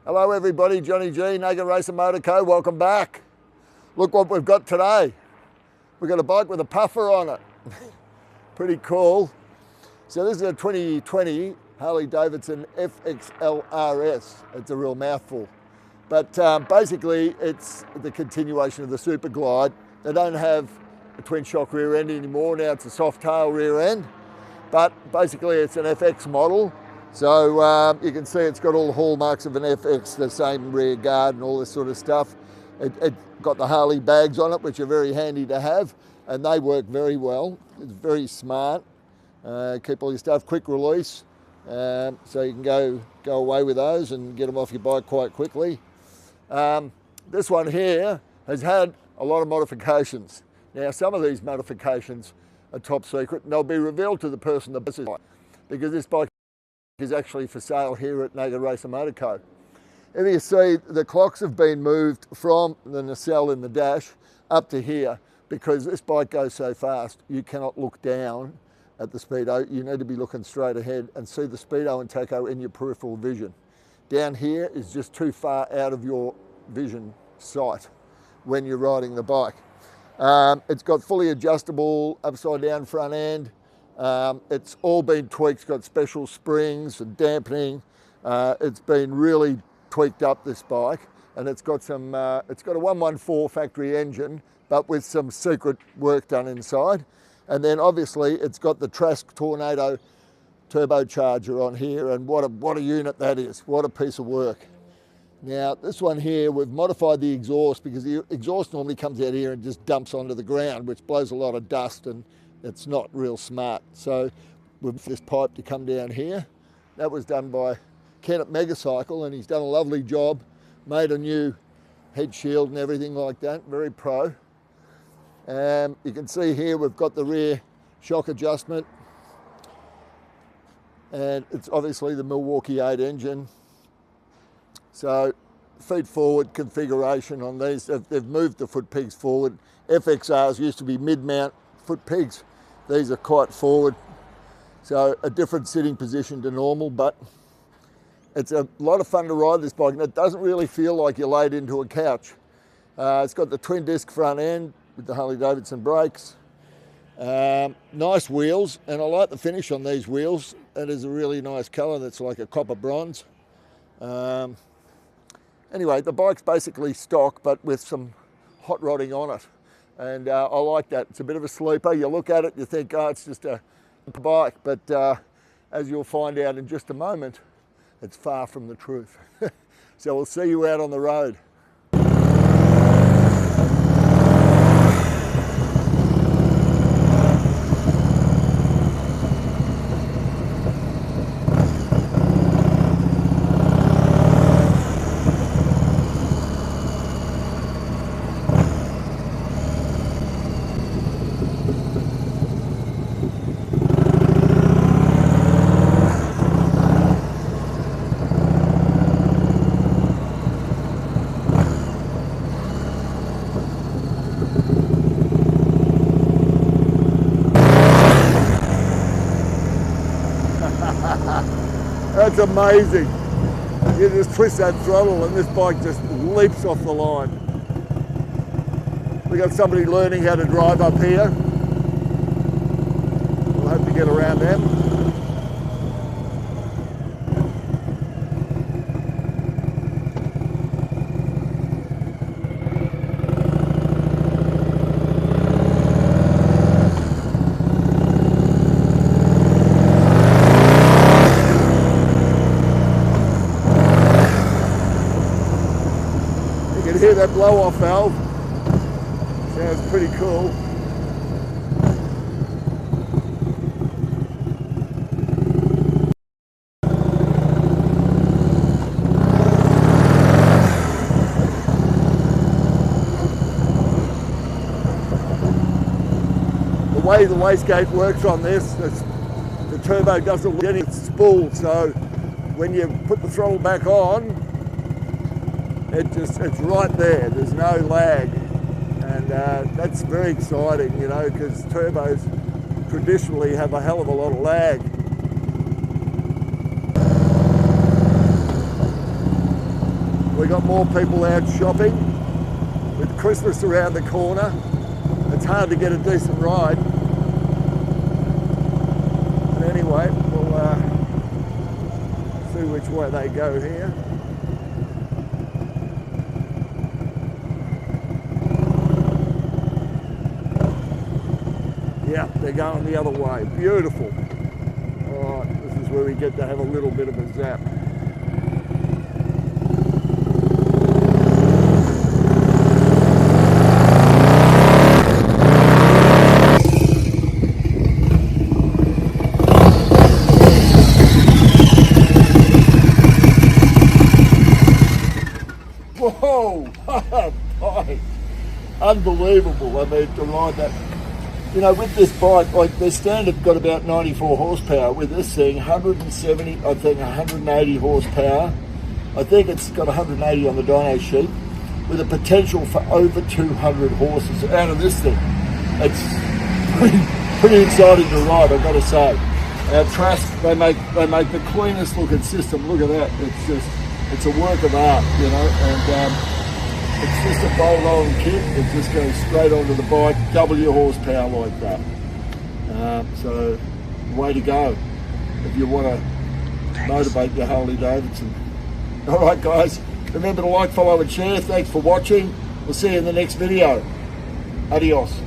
Hello everybody, Johnny G, Naked Racer Motor Co. Welcome back. Look what we've got today. We've got a bike with a puffer on it. Pretty cool. So this is a 2020 Harley-Davidson FXLRS. It's a real mouthful. But basically it's the continuation of the Super Glide. They don't have a twin shock rear end anymore. Now it's a soft tail rear end. But basically it's an FX model. So you can see it's got all the hallmarks of an FX, the same rear guard and all this sort of stuff. It got the Harley bags on it, which are very handy to have, and they work very well. It's very smart. Keep all your stuff, quick release, so you can go away with those and get them off your bike quite quickly. This one here has had a lot of modifications. Now, some of these modifications are top secret, and they'll be revealed to the person that buys it, because this bike is actually for sale here at Naked Racer Motor Co. If you see, the clocks have been moved from the nacelle in the dash up to here, because this bike goes so fast you cannot look down at the speedo. You need to be looking straight ahead and see the speedo and tacho in your peripheral vision. Down here is just too far out of your vision sight when you're riding the bike. It's got fully adjustable upside down front end. It's all been tweaked. It's got special springs and dampening. It's been really tweaked up, this bike, and it's got some. It's got a 114 factory engine, but with some secret work done inside. And then obviously it's got the Trask Tornado turbocharger on here, and what a unit that is! What a piece of work. Now this one here, we've modified the exhaust, because the exhaust normally comes out here and just dumps onto the ground, which blows a lot of dust, and it's not real smart. So we've this pipe to come down here. That was done by Ken at Megacycle, and he's done a lovely job. Made a new head shield and everything like that, very pro. You can see here we've got the rear shock adjustment, and it's obviously the Milwaukee-Eight engine. So feet forward configuration on these, they've moved the foot pegs forward. FXRs used to be mid-mount foot pegs. These are quite forward, so a different sitting position to normal, but it's a lot of fun to ride this bike, and it doesn't really feel like you're laid into a couch. It's got the twin disc front end with the Harley-Davidson brakes. Nice wheels, and I like the finish on these wheels. It is a really nice colour that's like a copper bronze. Anyway, the bike's basically stock, but with some hot rodding on it. And I like that. It's a bit of a sleeper. You look at it, you think, oh, it's just a bike. But as you'll find out in just a moment, it's far from the truth. So we'll see you out on the road. That's amazing. You just twist that throttle and this bike just leaps off the line. We got somebody learning how to drive up here. We'll have to get around them. Hear that blow-off valve. Sounds pretty cool. The way the wastegate works on this, the turbo doesn't get any spool, so when you put the throttle back on, it's right there, there's no lag, and that's very exciting, you know, because turbos traditionally have a hell of a lot of lag. We got more people out shopping. With Christmas around the corner, it's hard to get a decent ride. But anyway, we'll see which way they go here. Yeah, they're going the other way. Beautiful. All right, this is where we get to have a little bit of a zap. Whoa! Boy, unbelievable. I mean, to ride that. You know, with this bike, like their standard got about 94 horsepower. With this thing, 170, I think 180 horsepower. I think it's got 180 on the dyno sheet, with a potential for over 200 horses out of this thing. It's pretty exciting to ride, I've got to say. Trask, they make the cleanest looking system. Look at that. It's a work of art, you know, and it's just a bolt-on kit. It just goes straight onto the bike, double your horsepower like that. So, way to go if you want to motivate your Harley-Davidson. All right, guys, remember to like, follow, and share. Thanks for watching. We'll see you in the next video. Adios.